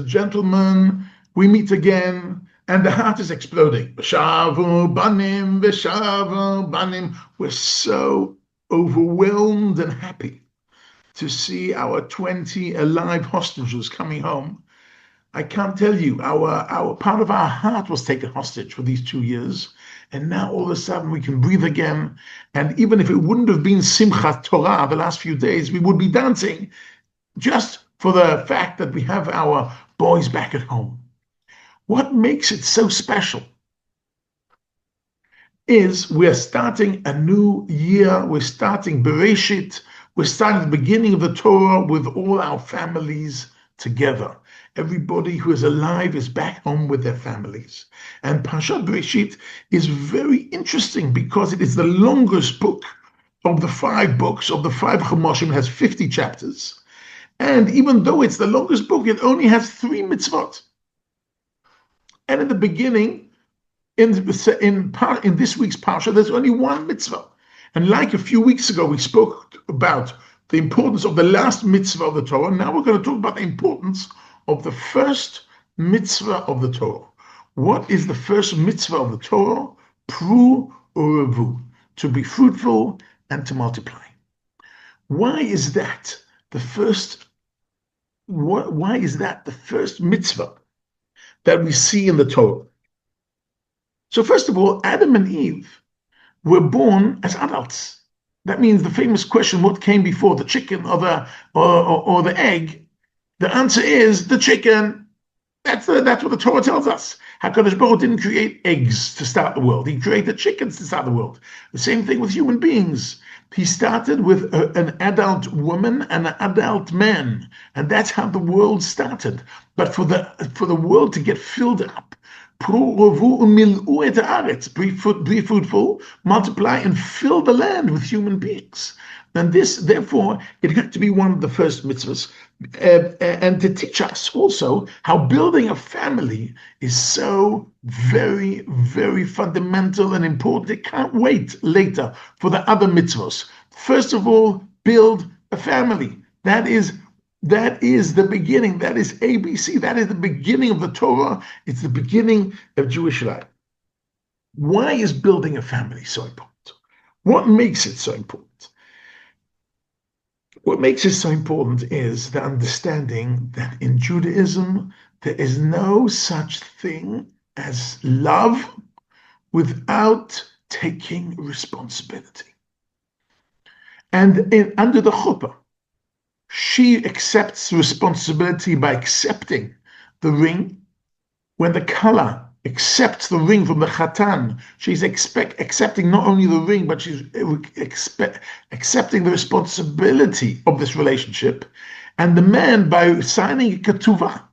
a gentleman. We meet again, and the heart is exploding. V'shavu banim, v'shavu banim. We're so overwhelmed and happy to see our 20 alive hostages coming home. I can't tell you, our part of our heart was taken hostage for these 2 years, and now all of a sudden we can breathe again. And even if it wouldn't have been Simchat Torah the last few days, we would be dancing just for the fact that we have our boys back at home. What makes it so special is we're starting a new year. We're starting Bereshit. We're starting the beginning of the Torah with all our families together. Everybody who is alive is back home with their families. And Parashat Bereshit is very interesting because it is the longest book of the 5 books, of the 5 Chumoshim. It has 50 chapters. And even though it's the longest book, it only has 3 mitzvot. And in the beginning, in this week's Parsha, there's only 1 mitzvah. And like a few weeks ago, we spoke about the importance of the last mitzvah of the Torah. Now we're going to talk about the importance of the first mitzvah of the Torah. What is the first mitzvah of the Torah? Pru urevu, to be fruitful and to multiply. Why is that the first? Why is that the first mitzvah that we see in the Torah? So first of all, Adam and Eve were born as adults. That means the famous question, what came before, the chicken or the egg? The answer is the chicken. That's what the Torah tells us. HaKadosh Baruch Hu didn't create eggs to start the world. He created chickens to start the world. The same thing with human beings. He started with an adult woman and an adult man. And that's how the world started. But for the world to get filled up, be fruitful, multiply, and fill the land with human beings. And this, therefore, it had to be one of the first mitzvahs. And to teach us also how building a family is so very, very fundamental and important. It can't wait later for the other mitzvahs. First of all, build a family. That is the beginning. That is ABC. That is the beginning of the Torah. It's the beginning of Jewish life. Why is building a family so important? What makes it so important? What makes it so important is the understanding that in Judaism, there is no such thing as love without taking responsibility. And under the chuppah, she accepts responsibility by accepting the ring. When the kala accepts the ring from the chatan, she's accepting not only the ring, but she's accepting the responsibility of this relationship. And the man, by signing ketuvah,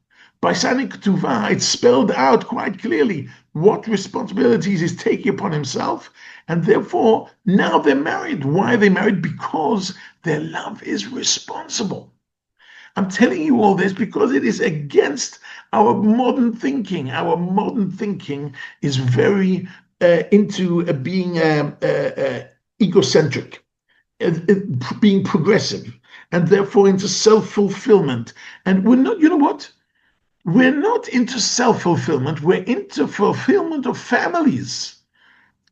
it's spelled out quite clearly what responsibilities he's taking upon himself. And therefore, now they're married. Why are they married? Because their love is responsible. I'm telling you all this because it is against our modern thinking. Our modern thinking is very into being egocentric, being progressive, and therefore into self-fulfillment. And we're not, you know what? We're not into self-fulfillment. We're into fulfillment of families.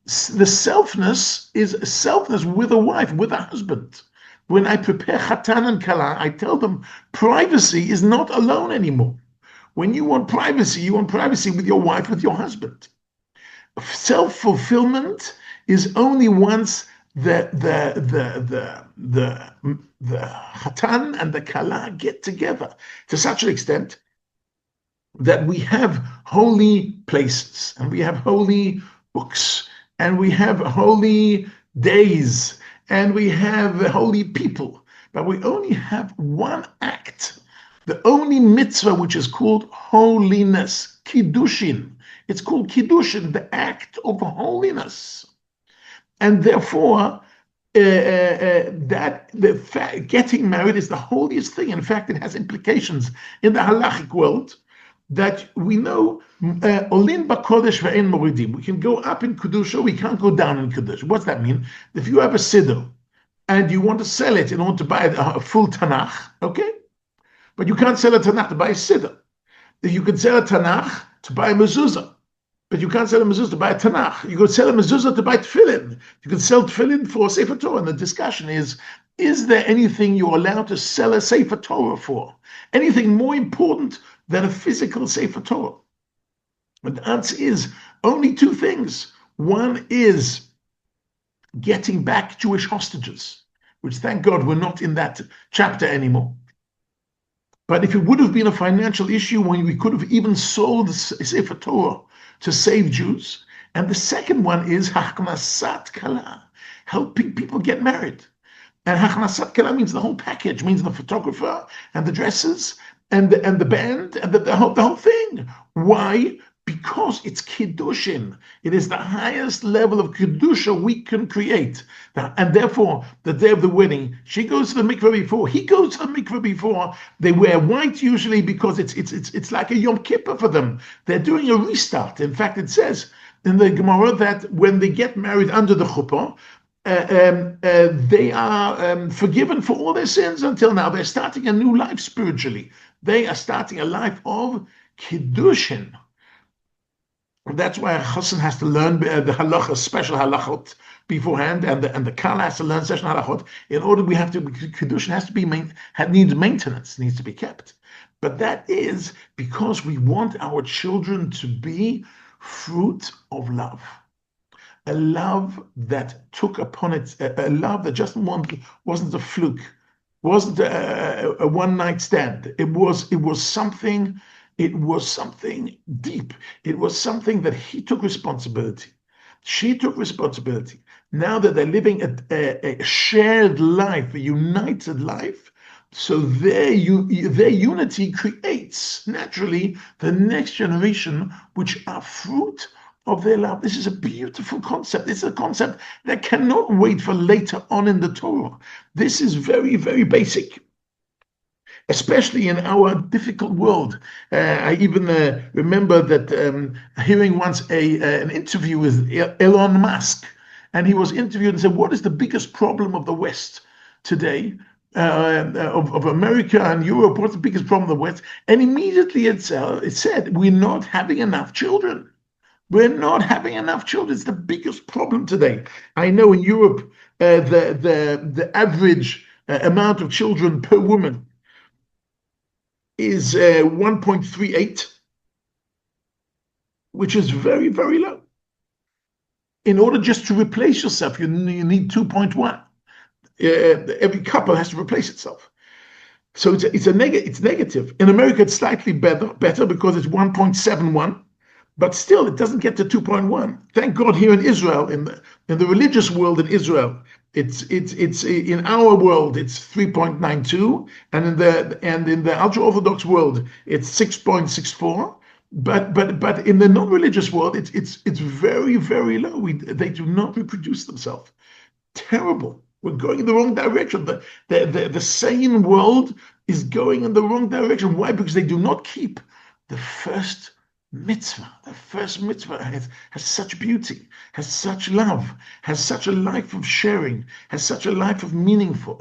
The selfness is selfness with a wife, with a husband. When I prepare Chatan and Kala, I tell them privacy is not alone anymore. When you want privacy with your wife, with your husband. Self-fulfillment is only once the Chatan and the Kala get together to such an extent that we have holy places and we have holy books and we have holy days and we have holy people, but we only have one act, the only mitzvah which is called holiness, kiddushin. It's called kiddushin, the act of holiness, and therefore getting married is the holiest thing. In fact, it has implications in the halachic world that we know. Olin b'kodesh ve'en moridim. We can go up in kedusha, we can't go down in kedusha. What's that mean? If you have a siddur and you want to sell it in order to buy a full Tanakh, okay, but you can't sell a Tanakh to buy a siddur. You could sell a Tanakh to buy a mezuzah, but you can't sell a mezuzah to buy a Tanakh. You could sell a mezuzah to buy tefillin. You could sell tefillin for Sefer Torah. And the discussion is there anything you're allowed to sell a Sefer Torah for? Anything more important than a physical Sefer Torah? And the answer is only two things. One is getting back Jewish hostages, which thank God we're not in that chapter anymore. But if it would have been a financial issue, when we could have even sold Sefer Torah to save Jews. And the second one is Hachnasat Kala, helping people get married. And Hachnasat Kala means the whole package, means the photographer and the dresses and the band and the whole thing. Why? Because it's Kiddushin. It is the highest level of Kiddusha we can create. And therefore, the day of the wedding, she goes to the mikveh before, he goes to the mikveh before. They wear white usually because it's like a Yom Kippur for them. They're doing a restart. In fact, it says in the Gemara that when they get married under the chuppah, they are forgiven for all their sins until now. They're starting a new life spiritually. They are starting a life of Kiddushin. That's why a chassan has to learn the halacha, special halachot beforehand, and the kala has to learn special halachot. In order, we have to Kiddushin has to be needs maintenance, needs to be kept. But that is because we want our children to be fruit of love, a love that took upon it, a love that just wasn't a fluke, wasn't a one night stand. It was something. It was something deep. It was something that he took responsibility. She took responsibility. Now that they're living a shared life, a united life, so their unity creates naturally the next generation, which are fruit of their love. This is a beautiful concept. It's a concept that cannot wait for later on in the Torah. This is very, very basic, especially in our difficult world. I even remember that hearing once an interview with Elon Musk, and he was interviewed and said, what is the biggest problem of the West today, of America and Europe? What's the biggest problem of the West? And immediately it said, we're not having enough children. We're not having enough children. It's the biggest problem today. I know in Europe, the average amount of children per woman is 1.38, which is very, very low. In order just to replace yourself, you need 2.1. Every couple has to replace itself. So it's negative. In America, it's slightly better because it's 1.71, but still it doesn't get to 2.1. Thank God here in Israel, in the religious world in Israel, it's in our world it's 3.92, and in the ultra-Orthodox world it's 6.64. But in the non-religious world it's very, very low. They do not reproduce themselves. Terrible. We're going in the wrong direction. The sane world is going in the wrong direction. Why? Because they do not keep the first mitzvah. The first mitzvah has such beauty, has such love, has such a life of sharing, has such a life of meaningful,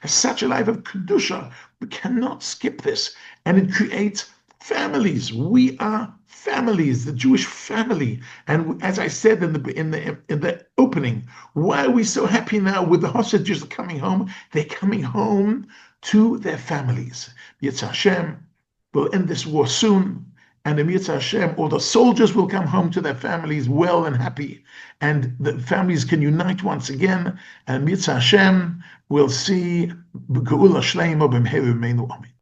has such a life of kedusha. We cannot skip this, and it creates families. We are families, the Jewish family. And as I said in the opening, why are we so happy now with the hostages coming home? They're coming home to their families. Yitzhak Hashem will end this war soon. And in Yitzhak Hashem, all the soldiers will come home to their families well and happy. And the families can unite once again. And Yitzhak Hashem will see Geula Shleima b'mheru Amen.